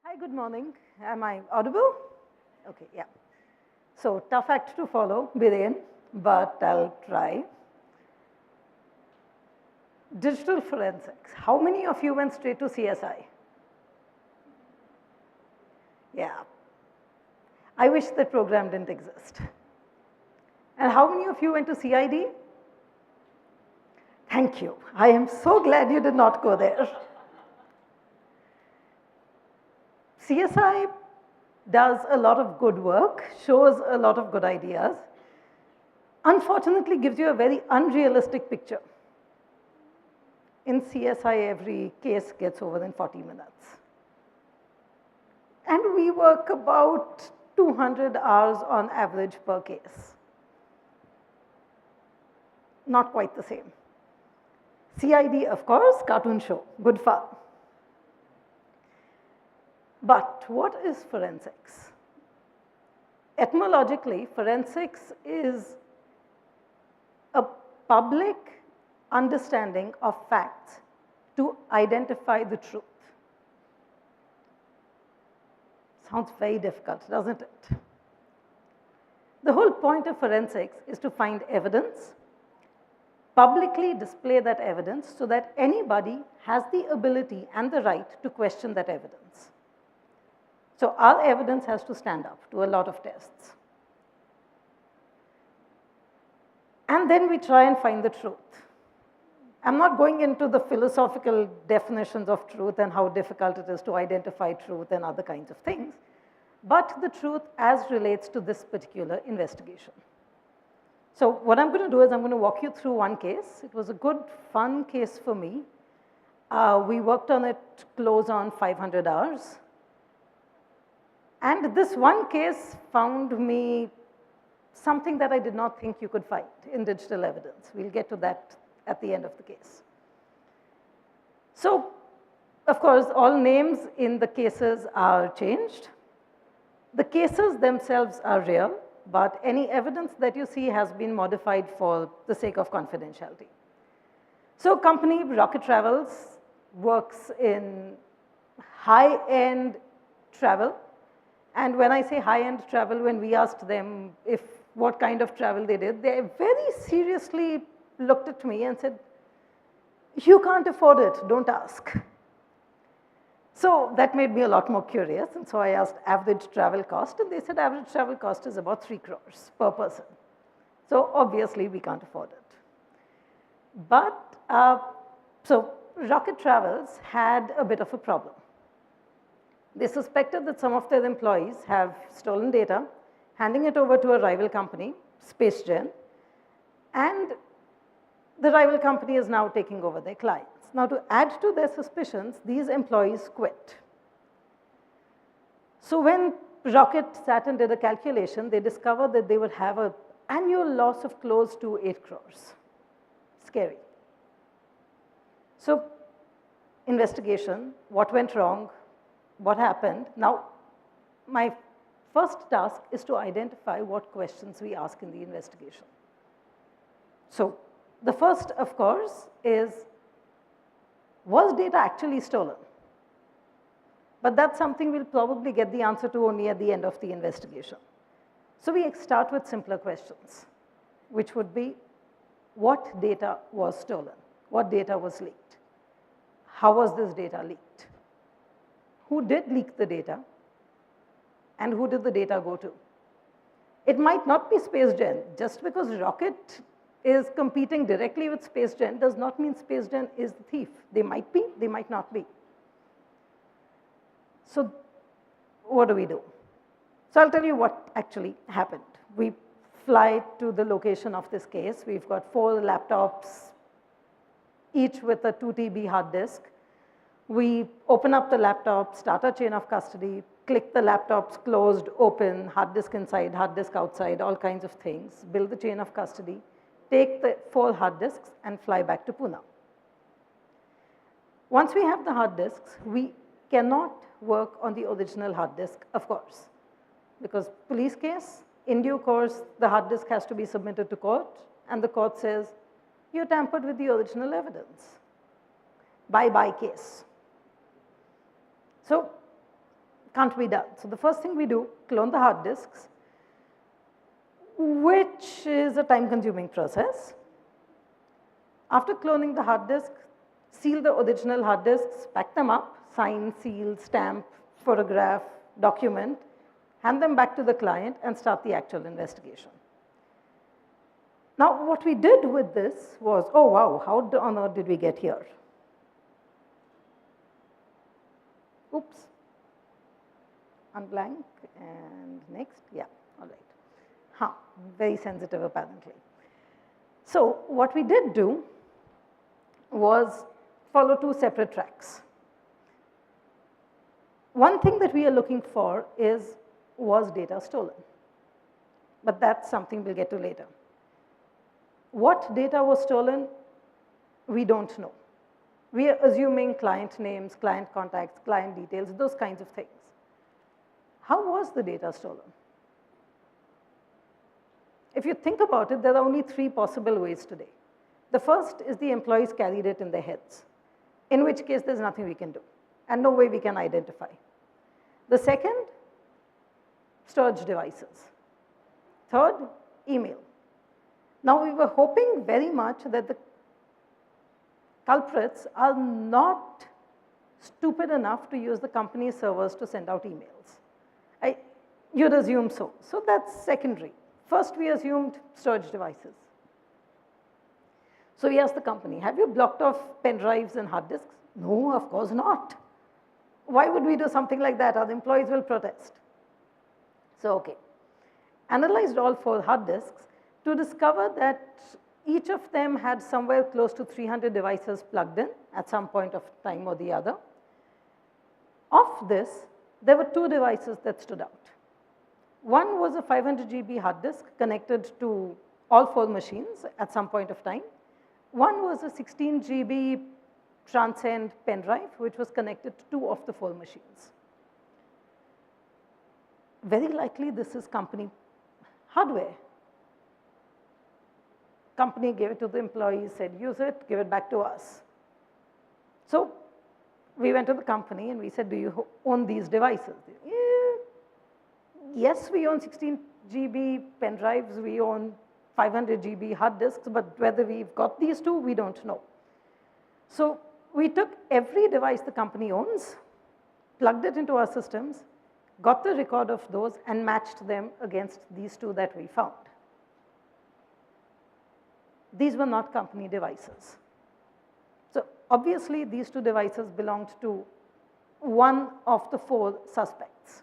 Hi, good morning. Am I audible? Okay, yeah. So, tough act to follow, Birren, but I'll try. Digital forensics. How many of you went straight to CSI? Yeah. I wish that program didn't exist. And how many of you went to CID? Thank you. I am so glad you did not go there. CSI does a lot of good work, shows a lot of good ideas, unfortunately gives you a very unrealistic picture. In CSI, every case gets over in 40 minutes. And we work about 200 hours on average per case. Not quite the same. CID, of course, cartoon show, good fun. But what is forensics? Etymologically, forensics is a public understanding of facts to identify the truth. Sounds very difficult, doesn't it? The whole point of forensics is to find evidence, publicly display that evidence so that anybody has the ability and the right to question that evidence. So our evidence has to stand up to a lot of tests. And then we try and find the truth. I'm not going into the philosophical definitions of truth and how difficult it is to identify truth and other kinds of things, but the truth as relates to this particular investigation. So what I'm going to do is I'm going to walk you through one case. It was a good, fun case for me. We worked on it close on 500 hours. And this one case found me something that I did not think you could find in digital evidence. We'll get to that at the end of the case. So, of course, all names in the cases are changed. The cases themselves are real, but any evidence that you see has been modified for the sake of confidentiality. So, company Rocket Travels works in high-end travel. And when I say high-end travel, when we asked them what kind of travel they did, they very seriously looked at me and said, "You can't afford it, don't ask." So that made me a lot more curious, and so I asked average travel cost, and they said average travel cost is about 3 crores per person. So obviously we can't afford it. But, so Rocket Travels had a bit of a problem. They suspected that some of their employees have stolen data, handing it over to a rival company, SpaceGen, and the rival company is now taking over their clients. Now, to add to their suspicions, these employees quit. So when Rocket sat and did a calculation, they discovered that they would have an annual loss of close to 8 crores. Scary. So, investigation, what went wrong, what happened. Now, my first task is to identify what questions we ask in the investigation. So, the first, of course, is, was data actually stolen? But that's something we'll probably get the answer to only at the end of the investigation. So we start with simpler questions, which would be, what data was stolen? What data was leaked? How was this data leaked? Who did leak the data? And who did the data go to? It might not be SpaceGen. Just because Rocket is competing directly with SpaceGen does not mean SpaceGen is the thief. They might be, they might not be. So what do? So I'll tell you what actually happened. We fly to the location of this case. We've got 4 laptops, each with a 2 TB hard disk. We open up the laptop, start our chain of custody, click the laptops closed, open, hard disk inside, hard disk outside, all kinds of things, build the chain of custody, take the 4 hard disks and fly back to Pune. Once we have the hard disks, we cannot work on the original hard disk, of course, because police case, in due course, the hard disk has to be submitted to court, and the court says, you tampered with the original evidence. Bye-bye case. So can't be done. So the first thing we do, clone the hard disks, which is a time-consuming process. After cloning the hard disk, seal the original hard disks, pack them up, sign, seal, stamp, photograph, document, hand them back to the client, and start the actual investigation. Now, what we did with this was, oh wow, how on earth did we get here? Oops. Unblank, and next, yeah, all right. Very sensitive apparently. So what we did do was follow two separate tracks. One thing that we are looking for is, was data stolen? But that's something we'll get to later. What data was stolen, we don't know. We are assuming client names, client contacts, client details, those kinds of things. How was the data stolen? If you think about it, there are only three possible ways today. The first is the employees carried it in their heads, in which case there's nothing we can do and no way we can identify. The second, storage devices. Third, email. Now, we were hoping very much that the culprits are not stupid enough to use the company's servers to send out emails. You'd assume so. So that's secondary. First, we assumed storage devices. So we asked the company, have you blocked off pen drives and hard disks? No, of course not. Why would we do something like that? Our employees will protest. So, okay. Analyzed all 4 hard disks to discover that each of them had somewhere close to 300 devices plugged in at some point of time or the other. Of this, there were 2 devices that stood out. One was a 500 GB hard disk connected to all 4 machines at some point of time. One was a 16 GB transcend pen drive, which was connected to 2 of the 4 machines. Very likely, this is company hardware. Company gave it to the employees, said, use it, give it back to us. So we went to the company and we said, do you own these devices? Yes, we own 16 GB pen drives, we own 500 GB hard disks, but whether we've got these 2, we don't know. So we took every device the company owns, plugged it into our systems, got the record of those, and matched them against these 2 that we found. These were not company devices. So obviously, these 2 devices belonged to one of the 4 suspects.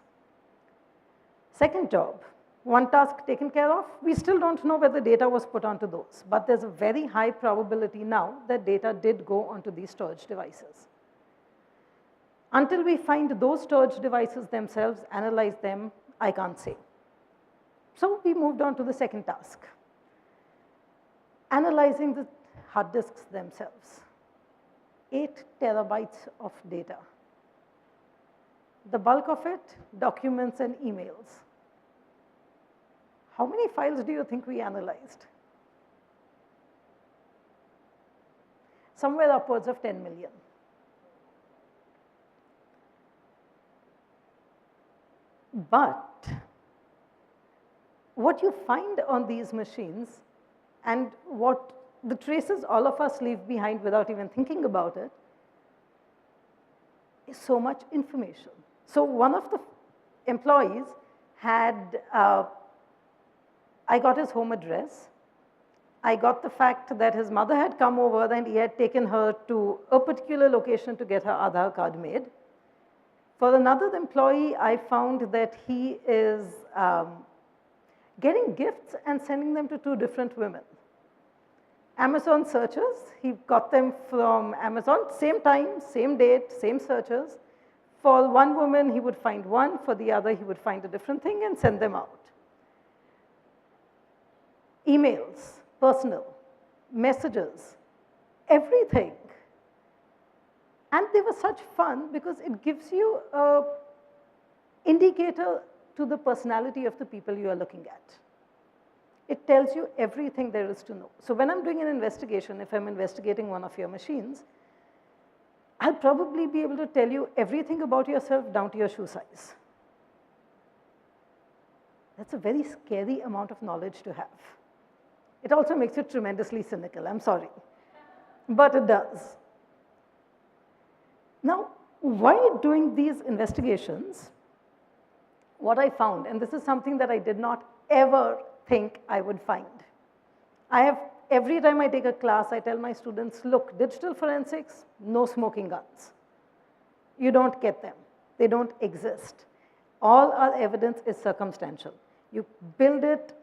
Second job, one task taken care of. We still don't know whether data was put onto those, but there's a very high probability now that data did go onto these storage devices. Until we find those storage devices themselves, analyze them, I can't say. So we moved on to the second task, analyzing the hard disks themselves. 8 terabytes of data. The bulk of it, documents and emails. How many files do you think we analyzed? Somewhere upwards of 10 million. But what you find on these machines and what the traces all of us leave behind without even thinking about it is so much information. So one of the employees had, I got his home address. I got the fact that his mother had come over and he had taken her to a particular location to get her Aadhaar card made. For another employee, I found that he is getting gifts and sending them to 2 different women. Amazon searches, he got them from Amazon, same time, same date, same searches. For one woman, he would find one. For the other, he would find a different thing and send them out. Emails, personal, messages, everything. And they were such fun because it gives you an indicator to the personality of the people you are looking at. It tells you everything there is to know. So when I'm doing an investigation, if I'm investigating one of your machines, I'll probably be able to tell you everything about yourself down to your shoe size. That's a very scary amount of knowledge to have. It also makes you tremendously cynical, I'm sorry. But it does. Now, while doing these investigations, what I found, and this is something that I did not ever think I would find. Every time I take a class, I tell my students, look, digital forensics, no smoking guns. You don't get them. They don't exist. All our evidence is circumstantial. You build it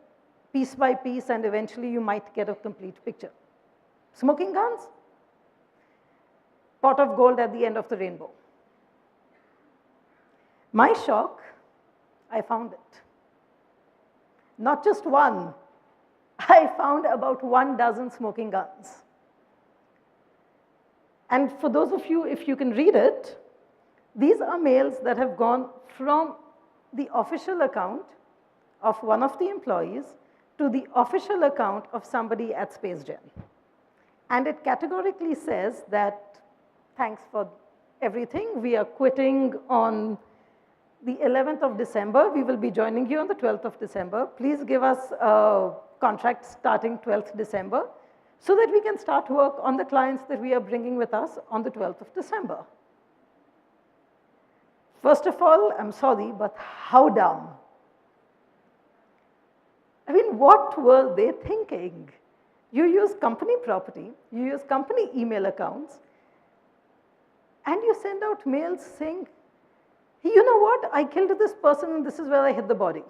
piece by piece, and eventually you might get a complete picture. Smoking guns? Pot of gold at the end of the rainbow. My shock, I found it. Not just one. I found about 12 smoking guns. And for those of you, if you can read it, these are mails that have gone from the official account of one of the employees to the official account of somebody at SpaceGen. And it categorically says that, thanks for everything, we are quitting on the 11th of December. We will be joining you on the 12th of December. Please give us a contract starting 12th December so that we can start work on the clients that we are bringing with us on the 12th of December. First of all, I'm sorry, but how dumb? I mean, what were they thinking? You use company property, you use company email accounts, and you send out mails saying, you know what, I killed this person and this is where I hid the body.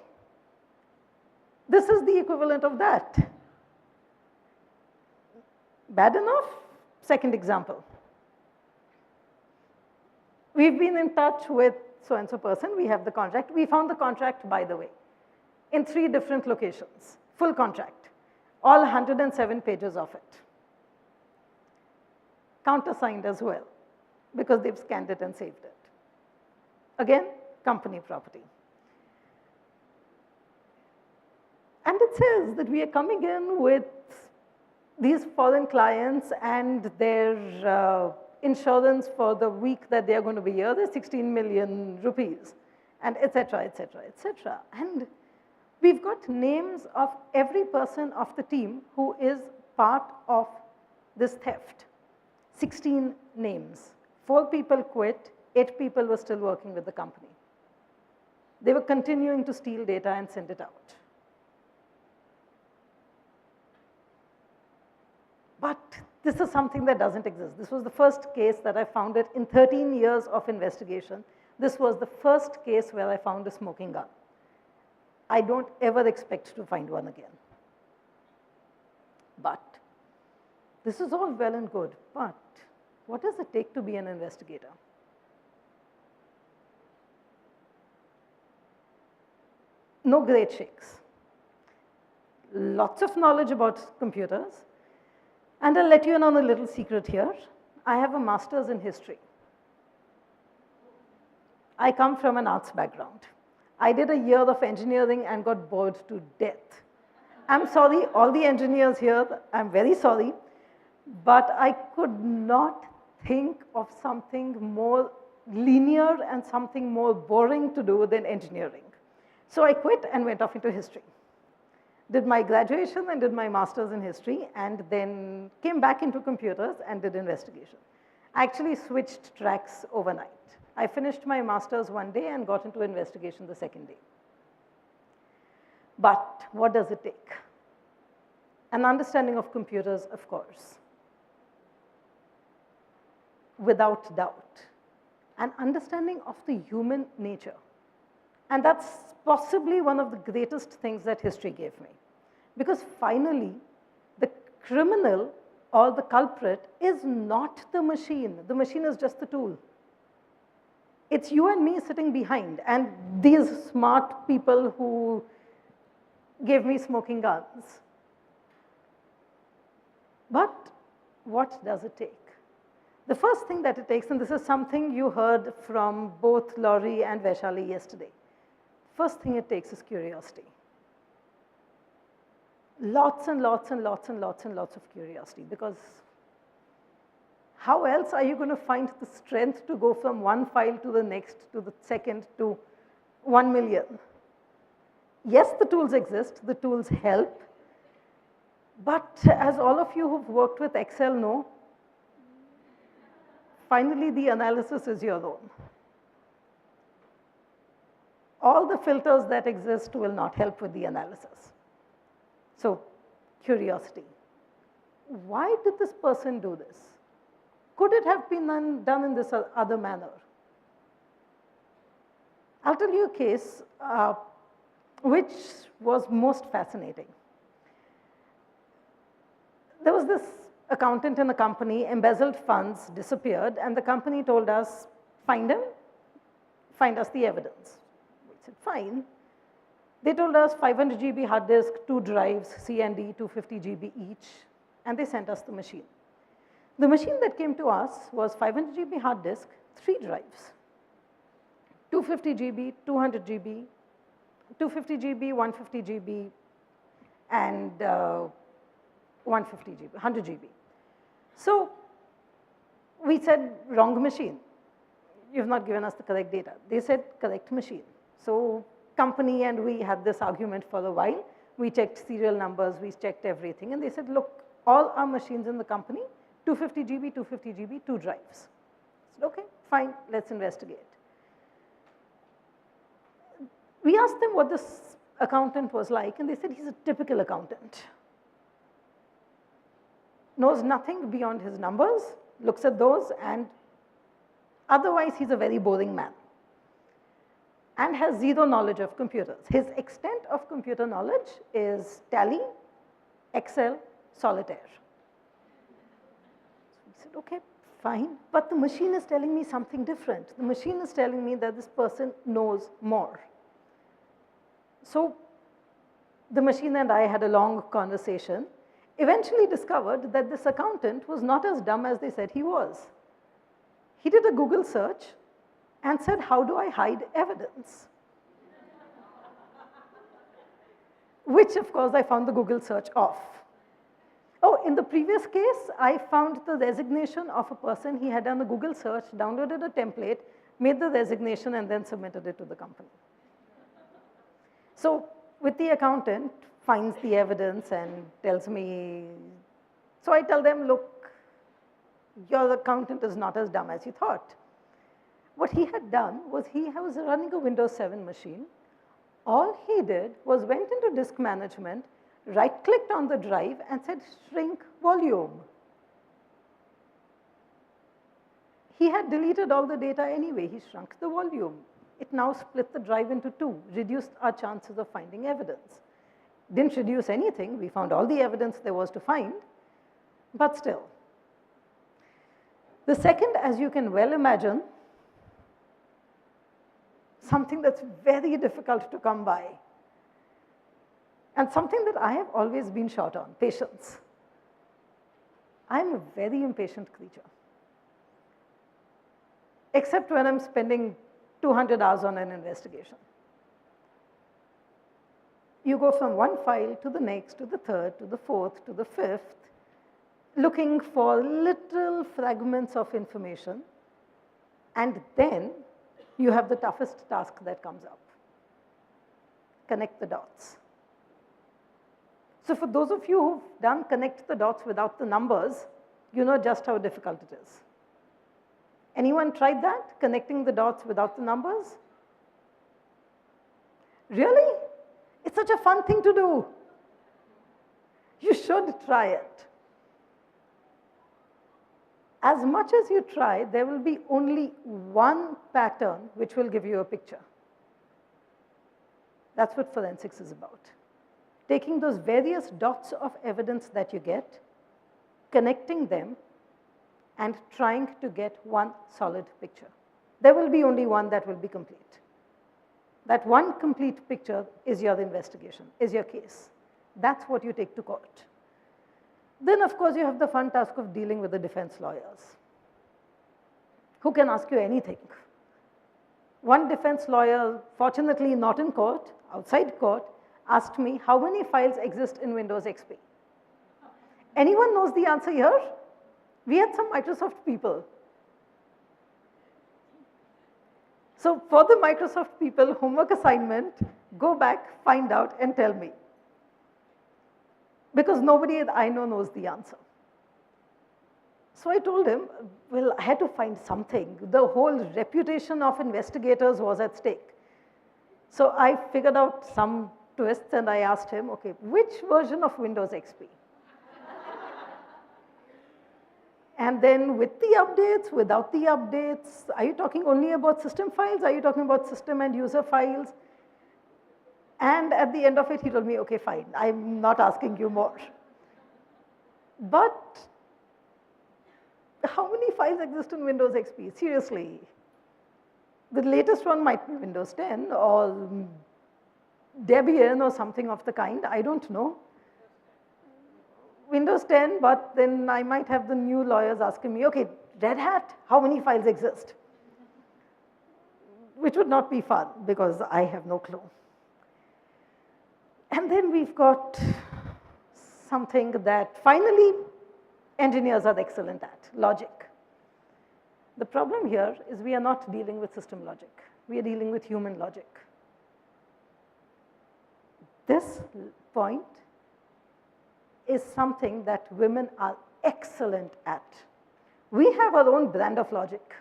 This is the equivalent of that. Bad enough? Second example. We've been in touch with so-and-so person, we have the contract. We found the contract, by the way, in 3 different locations, full contract, all 107 pages of it. Countersigned as well, because they've scanned it and saved it. Again, company property. And it says that we are coming in with these foreign clients and their insurance for the week that they are going to be here, there's 16 million rupees, and et cetera, et cetera, et cetera. And we've got names of every person of the team who is part of this theft. 16 names. 4 people quit, 8 people were still working with the company. They were continuing to steal data and send it out. But this is something that doesn't exist. This was the first case that I found it in 13 years of investigation. This was the first case where I found a smoking gun. I don't ever expect to find one again. But this is all well and good, but what does it take to be an investigator? No great shakes. Lots of knowledge about computers. And I'll let you in on a little secret here. I have a master's in history. I come from an arts background. I did a year of engineering and got bored to death. I'm sorry, all the engineers here, I'm very sorry, but I could not think of something more linear and something more boring to do than engineering. So I quit and went off into history. Did my graduation and did my master's in history, and then came back into computers and did investigation. I actually switched tracks overnight. I finished my master's one day and got into investigation the second day. But what does it take? An understanding of computers, of course. Without doubt. An understanding of the human nature. And that's possibly one of the greatest things that history gave me. Because finally, the criminal or the culprit is not the machine. The machine is just the tool. It's you and me sitting behind, and these smart people who gave me smoking guns. But what does it take? The first thing that it takes, and this is something you heard from both Laurie and Vaishali yesterday, first thing it takes is curiosity. Lots and lots and lots and lots and lots of curiosity, because how else are you going to find the strength to go from one file to the next, to the second, to 1 million? Yes, the tools exist, the tools help, but as all of you who've worked with Excel know, finally the analysis is your own. All the filters that exist will not help with the analysis. So, curiosity. Why did this person do this? Could it have been done in this other manner? I'll tell you a case which was most fascinating. There was this accountant in a company, embezzled funds disappeared, and the company told us, find him, find us the evidence. We said, fine. They told us 500 GB hard disk, 2 drives, C and D, 250 GB each, and they sent us the machine. The machine that came to us was 500 GB hard disk, 3 drives, 250 GB, 200 GB, 250 GB, 150 GB, and 150 GB, 100 GB. So we said, wrong machine. You've not given us the correct data. They said, correct machine. So company and we had this argument for a while. We checked serial numbers, we checked everything, and they said, look, all our machines in the company, 250 GB, 250 GB, 2 drives. I said, okay, fine, let's investigate. We asked them what this accountant was like, and they said he's a typical accountant. Knows nothing beyond his numbers, looks at those, and otherwise he's a very boring man and has zero knowledge of computers. His extent of computer knowledge is Tally, Excel, Solitaire. So we said, okay, fine, but the machine is telling me something different. The machine is telling me that this person knows more. So the machine and I had a long conversation, eventually discovered that this accountant was not as dumb as they said he was. He did a Google search and said, how do I hide evidence? Which, of course, I found the Google search off. Oh, in the previous case, I found the resignation of a person. He had done a Google search, downloaded a template, made the resignation, and then submitted it to the company. So with the accountant, finds the evidence and tells me, so I tell them, look, your accountant is not as dumb as you thought. What he had done was he was running a Windows 7 machine. All he did was went into disk management, right-clicked on the drive and said, shrink volume. He had deleted all the data anyway. He shrunk the volume. It now split the drive into 2, reduced our chances of finding evidence. Didn't reduce anything. We found all the evidence there was to find, but still. The second, as you can well imagine, something that's very difficult to come by, and something that I have always been short on, patience. I'm a very impatient creature, except when I'm spending 200 hours on an investigation. You go from one file to the next, to the third, to the fourth, to the fifth, looking for little fragments of information, and then you have the toughest task that comes up. Connect the dots. So for those of you who've done connect the dots without the numbers, you know just how difficult it is. Anyone tried that, connecting the dots without the numbers? Really? It's such a fun thing to do. You should try it. As much as you try, there will be only one pattern which will give you a picture. That's what forensics is about. Taking those various dots of evidence that you get, connecting them, and trying to get one solid picture. There will be only one that will be complete. That one complete picture is your investigation, is your case. That's what you take to court. Then, of course, you have the fun task of dealing with the defense lawyers, who can ask you anything. One defense lawyer, fortunately not in court, outside court, asked me, how many files exist in Windows XP? Anyone knows the answer here? We had some Microsoft people. So for the Microsoft people, homework assignment, Go back, find out, and tell me. Because nobody that I know knows the answer. So I told him, well, I had to find something. The whole reputation of investigators was at stake. So I figured out some twists and I asked him, okay, which version of Windows XP? And then with the updates, without the updates, are you talking only about system files? Are you talking about system and user files? And at the end of it, he told me, okay, fine, I'm not asking you more. But how many files exist in Windows XP? Seriously. The latest one might be Windows 10 or Debian or something of the kind. I don't know. Windows 10, but then I might have the new lawyers asking me, okay, Red Hat, how many files exist? Which would not be fun because I have no clue. And then we've got something that finally engineers are excellent at, logic. The problem here is we are not dealing with system logic. We are dealing with human logic. This point is something that women are excellent at. We have our own brand of logic.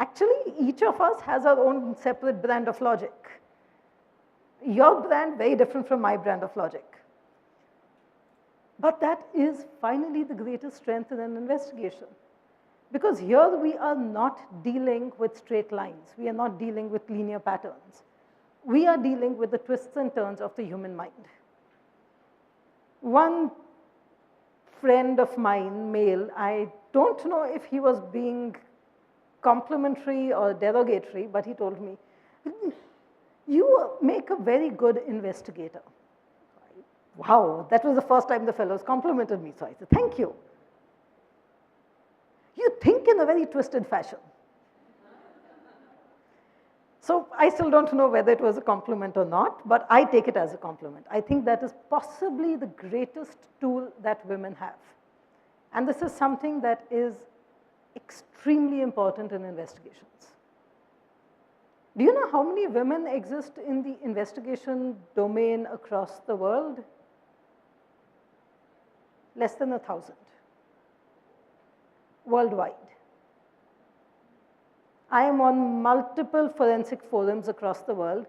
Actually, each of us has our own separate brand of logic. Your brand, very different from my brand of logic. But that is finally the greatest strength in an investigation. Because here we are not dealing with straight lines. We are not dealing with linear patterns. We are dealing with the twists and turns of the human mind. One friend of mine, male, I don't know if he was being complimentary or derogatory, but he told me, you make a very good investigator. Wow, that was the first time the fellows complimented me, so I said, thank you. You think in a very twisted fashion. So I still don't know whether it was a compliment or not, but I take it as a compliment. I think that is possibly the greatest tool that women have. And this is something that is extremely important in investigations. Do you know how many women exist in the investigation domain across the world? Less than 1,000 worldwide. I am on multiple forensic forums across the world,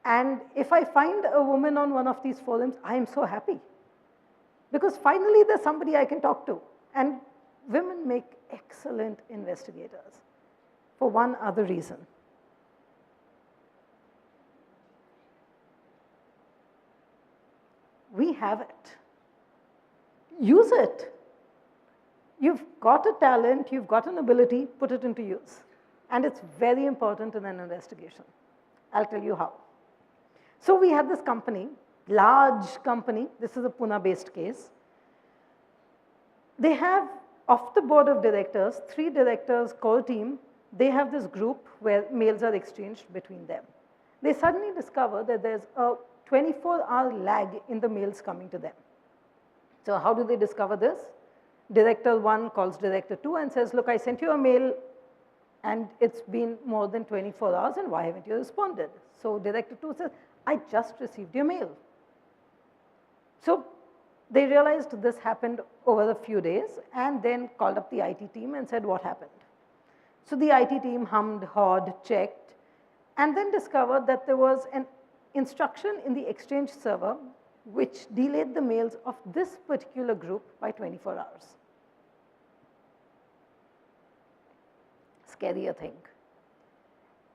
and if I find a woman on one of these forums, I am so happy. Because finally there's somebody I can talk to. And women make excellent investigators for one other reason. We have it. Use it. You've got a talent, you've got an ability, put it into use. And it's very important in an investigation. I'll tell you how. So we had this company, large company. This is a Pune-based case. They have, of the board of directors, 3 directors, core team, they have this group where mails are exchanged between them. They suddenly discover that there's a 24-hour lag in the mails coming to them. So how do they discover this? Director 1 calls Director 2 and says, look, I sent you a mail and it's been more than 24 hours and why haven't you responded? So Director 2 says, I just received your mail. So they realized this happened over a few days and then called up the IT team and said, what happened? So the IT team hummed, hawed, checked, and then discovered that there was an instruction in the Exchange server which delayed the mails of this particular group by 24 hours. Scarier thing.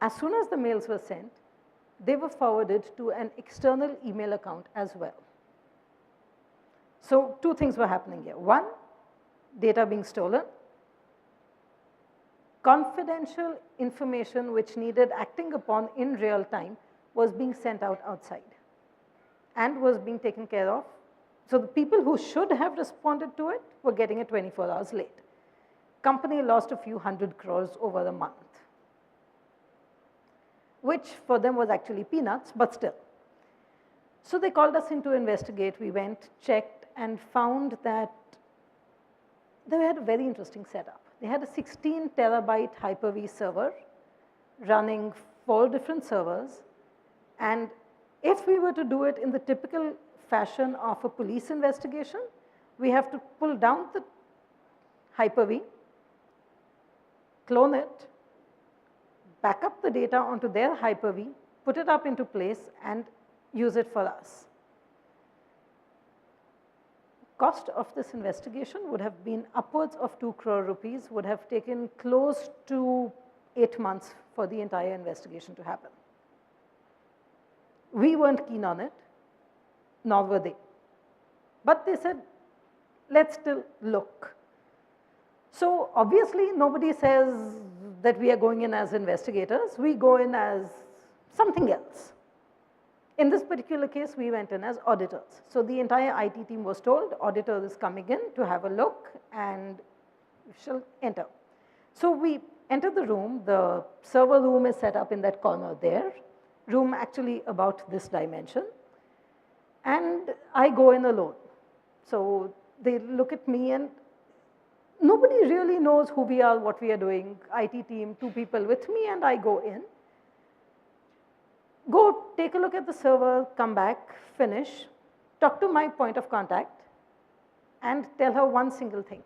As soon as the mails were sent, they were forwarded to an external email account as well. So 2 things were happening here. 1, data being stolen. Confidential information which needed acting upon in real time was being sent out outside and was being taken care of. So the people who should have responded to it were getting it 24 hours late. Company lost a few 100 crores over a month, which for them was actually peanuts, but still. So they called us in to investigate. We went, checked, and found that they had a very interesting setup. They had a 16 terabyte Hyper-V server running 4 different servers And if we were to do it in the typical fashion of a police investigation, we have to pull down the Hyper-V, clone it, back up the data onto their Hyper-V, put it up into place, and use it for us. Cost of this investigation would have been upwards of 2 crore rupees, would have taken close to 8 months for the entire investigation to happen. We weren't keen on it, nor were they. But they said, let's still look. So obviously, nobody says that we are going in as investigators. We go in as something else. In this particular case, we went in as auditors. So the entire IT team was told, auditor is coming in to have a look, and you shall enter. So we enter the room. The server room is set up in that corner there. Room actually about this dimension. And I go in alone. So they look at me, and nobody really knows who we are, what we are doing. IT team, 2 people with me, and I go in. Go take a look at the server, come back, finish, talk to my point of contact, and tell her one single thing.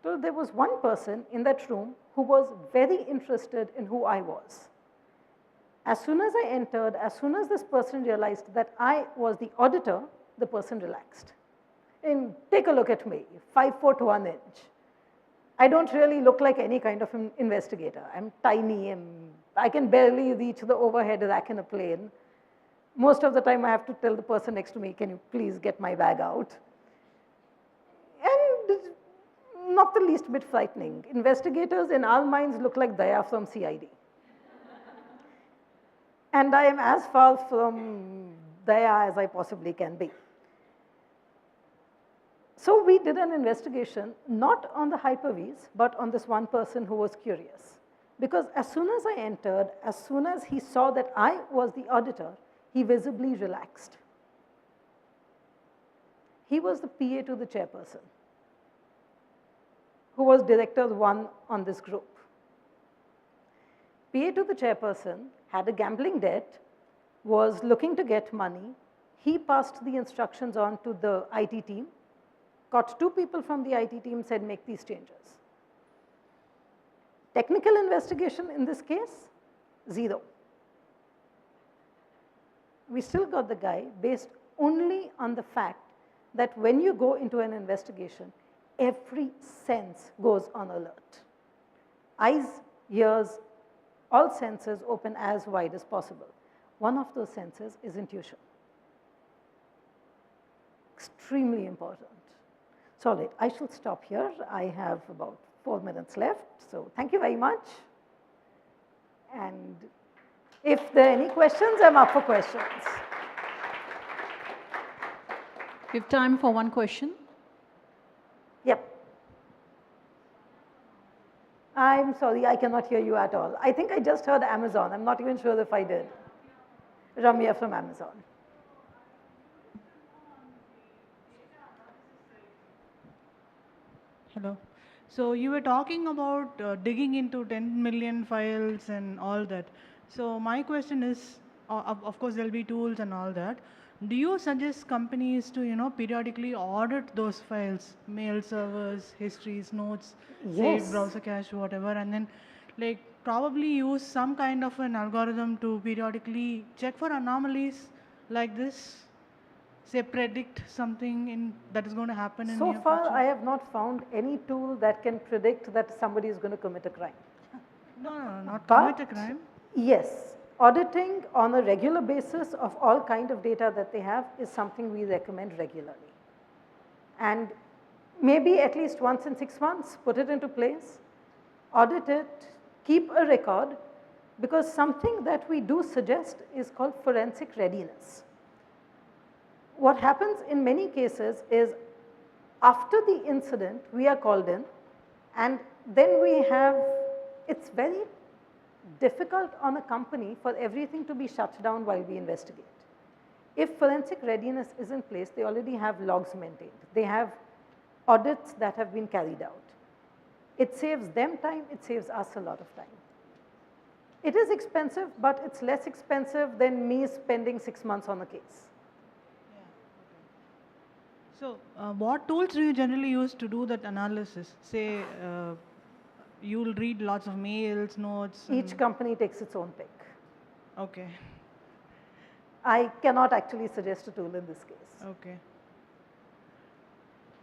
So there was one person in that room who was very interested in who I was. As soon as I entered, as soon as this person realized that I was the auditor, the person relaxed. And take a look at me, 5 foot 1 inch. I don't really look like any kind of an investigator. I'm tiny, I can barely reach the overhead rack in a plane. Most of the time I have to tell the person next to me, can you please get my bag out? And not the least bit frightening. Investigators in our minds look like Daya from CID. And I am as far from Daya as I possibly can be. So we did an investigation, not on the Hyper-Vs, but on this one person who was curious. Because as soon as I entered, as soon as he saw that I was the auditor, he visibly relaxed. He was the PA to the chairperson, who was director 1 on this group. PA to the chairperson had a gambling debt, was looking to get money. He passed the instructions on to the IT team, got 2 people from the IT team, said make these changes. Technical investigation in this case, 0. We still got the guy based only on the fact that when you go into an investigation, every sense goes on alert. Eyes, ears, all senses open as wide as possible. One of those senses is intuition. Extremely important. So, all right, I shall stop here. I have about 4 minutes left. So thank you very much. And if there are any questions, I'm up for questions. We have time for one question. Yep. I'm sorry, I cannot hear you at all. I think I just heard Amazon. I'm not even sure if I did. Ramya from Amazon. Hello. So you were talking about digging into 10 million files and all that. So my question is, of course, there'll be tools and all that. Do you suggest companies to, periodically audit those files, mail servers, histories, notes, saved browser cache, whatever, and then like probably use some kind of an algorithm to periodically check for anomalies like this? Say predict something that is going to happen in So near far, future? I have not found any tool that can predict that somebody is going to commit a crime. No, not But commit a crime. yes, auditing on a regular basis of all kind of data that they have is something we recommend regularly. And maybe at least once in 6 months, put it into place, audit it, keep a record, because something that we do suggest is called forensic readiness. What happens in many cases is after the incident, we are called in, and then we have, it's very difficult on a company for everything to be shut down while we investigate. If forensic readiness is in place, they already have logs maintained. They have audits that have been carried out. It saves them time, it saves us a lot of time. It is expensive, but it's less expensive than me spending 6 months on a case. So, what tools do you generally use to do that analysis? Say, you'll read lots of mails, notes. Each company takes its own pick. Okay. I cannot actually suggest a tool in this case. Okay.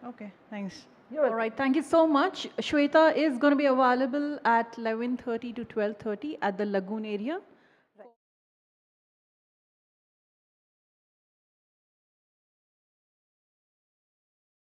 Okay, thanks. You're All welcome. right, thank you so much. Shweta is going to be available at 11:30 to 12:30 at the Lagoon area.